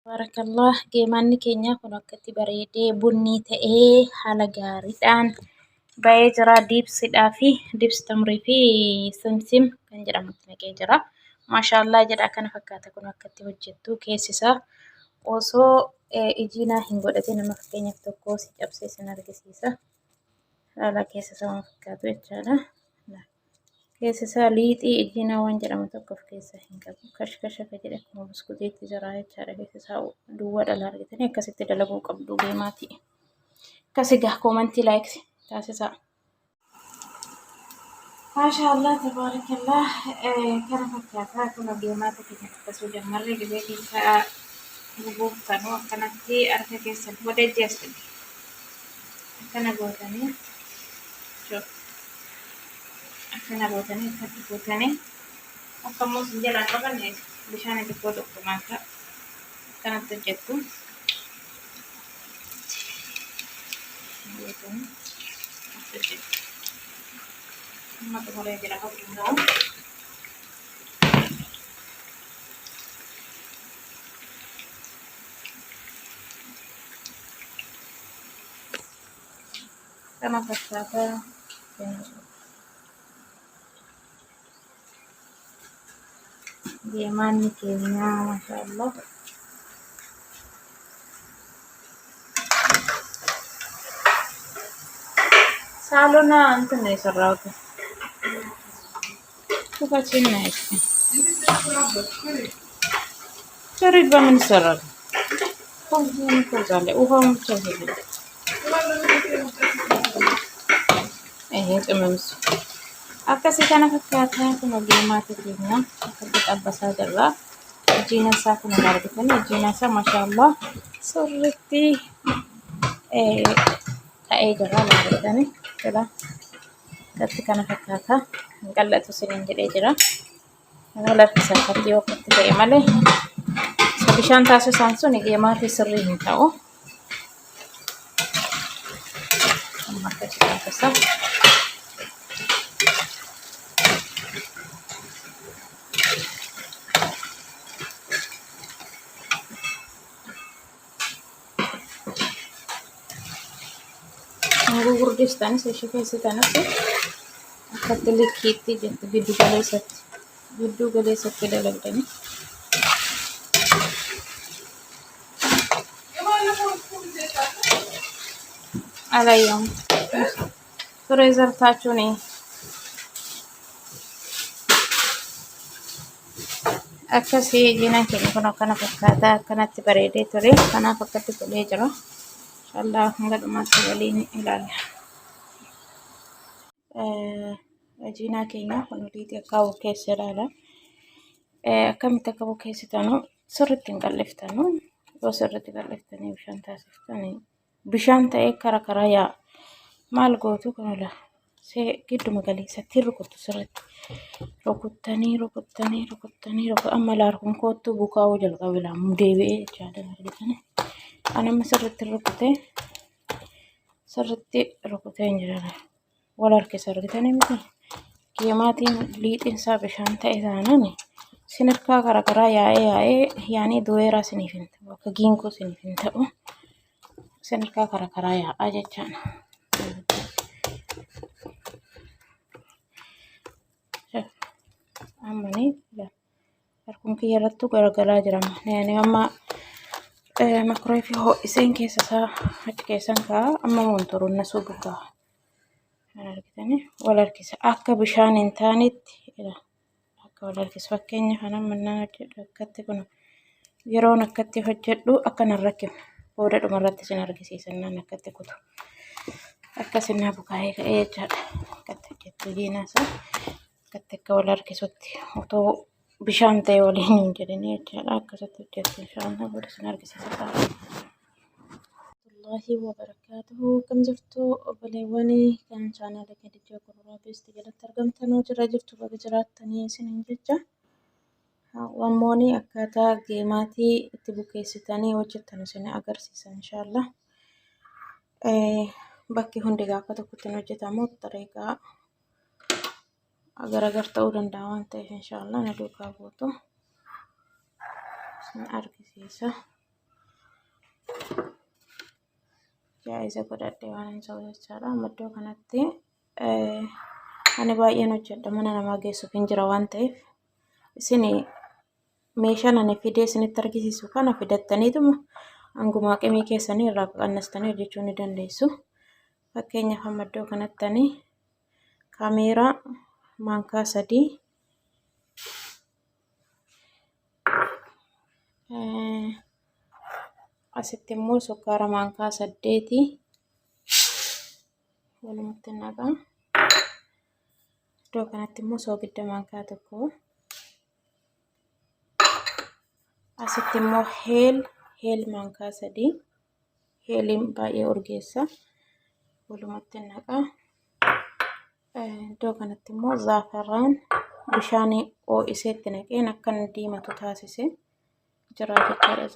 Baarakallah geemanni keenya kun akkatti bareedee bunni ta'ee haala gaariidhaan ba'ee jira. Diibsiidhaa fi diibsi tamrii fi simsim kan jedhamutti naqee jira. Maashaallah jedha kana fakkaata kun akkatti hojjettu keessisaa osoo ijiinaa hin godhatin nama fakkeenyaaf tokko si cabsee sin argisiisa. Haala keessisaa waan fakkaatu jechaadha. Keessisaa liixii ijiinaa waan jedhamu tokko of keessaa hin qabu. Kashkasha ka jedhe akkuma buskuutiitti jira jechaadha. Keessisaa duwwaa dhala argitanii akkasitti dalaguu qabdu geemaati. Akkasigaa koomantii laayik taasisaa. Maashaallah tabaarakallah kana fakkaataa kun geemaata keenya akkasuu jammarree gibee keessaa bubuuftanuu akkanatti harka keessan hodhejji as fide. Akkana gootanii akkana gootanii akkatti gootanii akkammoo sin jalaa qabanne bishaan xiqqoo tokko maaka akkanatti hojjettu. Gootanii as hojjettu. Amma xumuree jira hojjetaa. Kana fakkaataa geemaanni keenyaa maashaallah. Saalona እንትን ነው የሰራሁት ኩፋችን ነው እሺ ሰሪት በምን ይሰራል ኮንፎን ኮዛለ ውሃው ብቻ ይሄዳል ይሄ ቅመምስ akkasii kana fakkaataa kun geemaata keenya akkatti xabbasaa jirra. Ijiina isaa kun argitanii ijiina isaa maashaallah sirriitti ta'ee jira argitanii jira. Akkatti kana fakkaataa hin qal'atu siniin jedhee jira. Wal harkisa akkatti yoo akkatti ta'e malee bishaan taasisaan sun geemaatii sirrii hin ta'u. Amma akkatti taasisaa. Gurguddistaan ishee keessatti akkatti likkiitti jettu giddu galeessatti dalagdanii alayyoom turee zartaachuun akkasii ijiinaan keenya kun akkana fakkaataa akkanatti bareedee ture kanaaf akkatti tolee jira. Inshallah hanga dhumaatti waliin ilaalla. Ijiinaa keenya kun liitii akka bukeessa ilaala. Akkamitti akka bukeessitanu sirriitti hin qal'iftanu. Yoo sirriitti qal'iftanii bishaan taasiftanii bishaan ta'ee karaa karaa yaa'a. Maal gootu kun ola gidduma galeessatti rukuttu sirriitti. Rukuttanii amma laarkuun koottuu bukaa'uu jalqabe deebi'ee jechaadha argitanii. Anamma sirriitti rukutee hin jiran wal harkisa argitanii miti geemaatiin liixiin isaa bishaan ta'e taanaan sinirkaa garagaraa yaa'ee yaanii du'eeraa siniif hin ta'u akka giinkoo siniif hin ta'u sinirkaa garagaraa yaa'aa jechaan. Ammanii harkuun kiyya irrattuu garagaraa jirama. Amma makroofii ho'iseen keessa isaa achi keessan ka'a amma montoruun na subukaa argitanii wal harkisa akka bishaan hin taanetti akka wal harkisa fakkeenya kana mannaan hojjedhu akkatti kun yeroon akkatti hojjedhu akka nan rakkifne booda dhumarratti sin argisiisannaan akkatti kutu akkasin na bukaa'ee ka'ee jechaadha. Akkatti hojjettu ijiinaa isaa akkatti akka wal harkisutti otoo bishaan ta'e waliin hin jedhanii jechaadha. Akkasitti hojjettu inshallah booda sin argisiisa. Wallahi wabarakatuhu kam jirtu obboleewwanii kan chaanaala Khadijaa Gurraa Beestii jalatti argamtanuu jirtu baga jiraattanii isiniin jecha wammoonii akkaataa geemaatii itti bukeessitanii hojjettan isin agarsiisa inshallah. Bakki hundi gaafa tokkotti hin hojjetamu xareeqaa garagar ta'uu danda'a waan ta'eef inshallah na duukaa buutu sin argisiisa. jaa'iza godhadhee waan hin ta'u jechaadha. Amma iddoo kanatti ani baay'een hojjedha mana namaa geessuuf hin jira waan ta'eef isin meeshaan ani fidee isinitti argisiisu kana fidattaniituma hanguma qimii keessanii irraa qannastanii hojjechuu ni dandeessu. Fakkeenyaaf amma iddoo kanatti ani kaameeraa maankaa 3 asitti immoo sukkaara maankaa 8 walumatti naqaa. Iddoo kanatti immoo soogidda maankaa 1 asitti immoo heel maankaa 3 heeliin baay'ee urgeessa walumatti naqaa. Iddoo kanatti immoo zaafaraan bishaan ho'iseetti naqeen akka inni diimatu taasise jira jechaadha.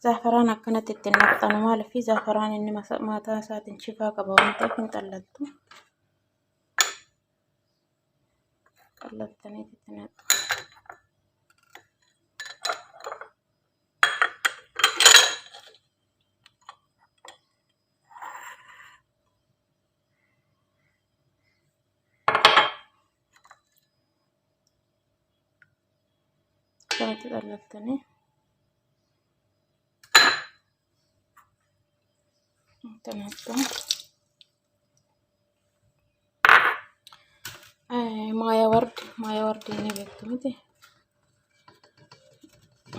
Zaafaraan akkanatti itti naqxanu maaliif zaafaraan inni mataa isaatiin shifaa qaba waan ta'eef hin xallattu. Xallattanii itti naqxu. Kanatti xallattanii tanattu maaya wardi ni beektu miti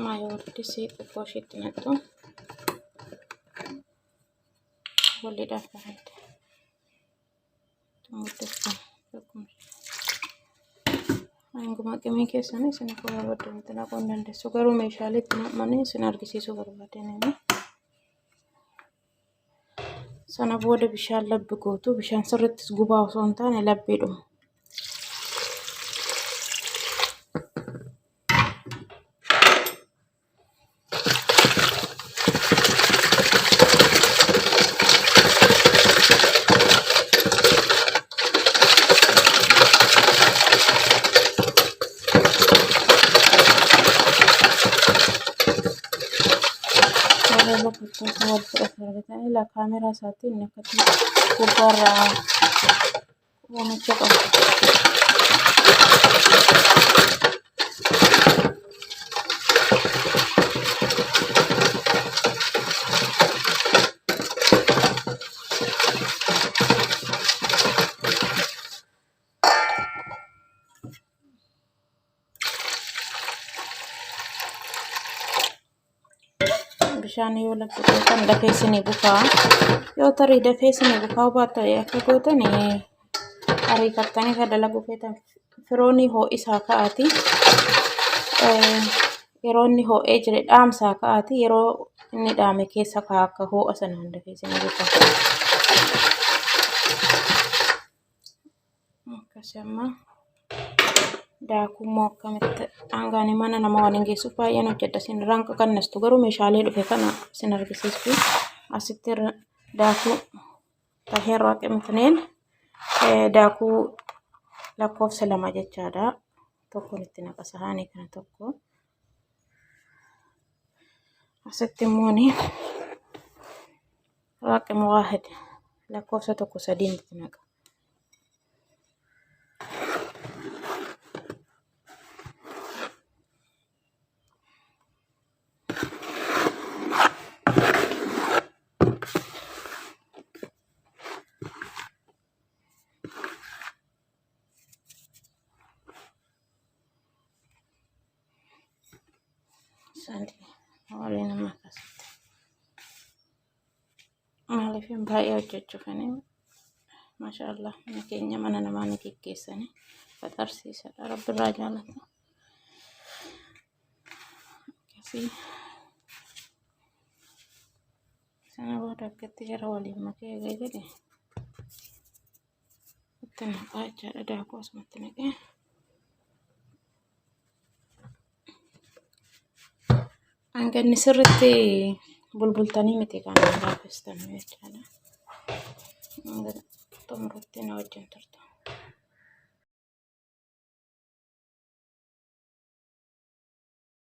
maaya wardi si xiqqoo isheetti naqxu waliidhaaf bareeda muddattan hanguma qimii keessanii isin akka barbaadanitti naquu hin dandeessu. Garuu meeshaalee itti naqmanii isin argisiisuu barbaadanii sana booda bishaan labbi gootu. Bishaan sirriittis gubaa osoo hin taane labbiidhuma. La camera satu ini katanya kurang warna coklat. Bishaan yoo labbi gootan dafee isinii bukaa. Yoo tarii dafee isinii bukaa baattan akka gootan ariifattanii kan dalaguu feetan firoonni ho'isaa ka'aati. Yeroo inni ho'ee jire dhaamsaa ka'aati. Yeroo inni dhaame keessa kaa'aa akka ho'a sanaan dafee isinii bukaa. Akkasii amma daakuu immoo akkamitti hangaanii mana nama waliin geessuuf baay'een hojjedha. Isin ranqa kannastu garuu meeshaalee dhufe kana isin argisiisu. Asitti daakuu taheerraa qimtineen daakuu lakkoofsa 2 jechaadha. Tokkoon itti naqa sahaanii kana tokko. Asitti immoo raqima waahid lakkoofsa 1 3 itti naqa. Sandi waliin nama akkasitti maaliif baay'ee hojjechuufani maashaallah mana keenya mana namaa ni geggeessani faxarsiisadha. Rabbi irraa jaalata akkasii sana booda akkatti jara waliin makee eegale itti naqaa jechaadha. Daakuu asumatti naqee hanganni sirriitti bulbultanii miti kan gaafestan jechaadha. Xumuratti na wajjin turtan.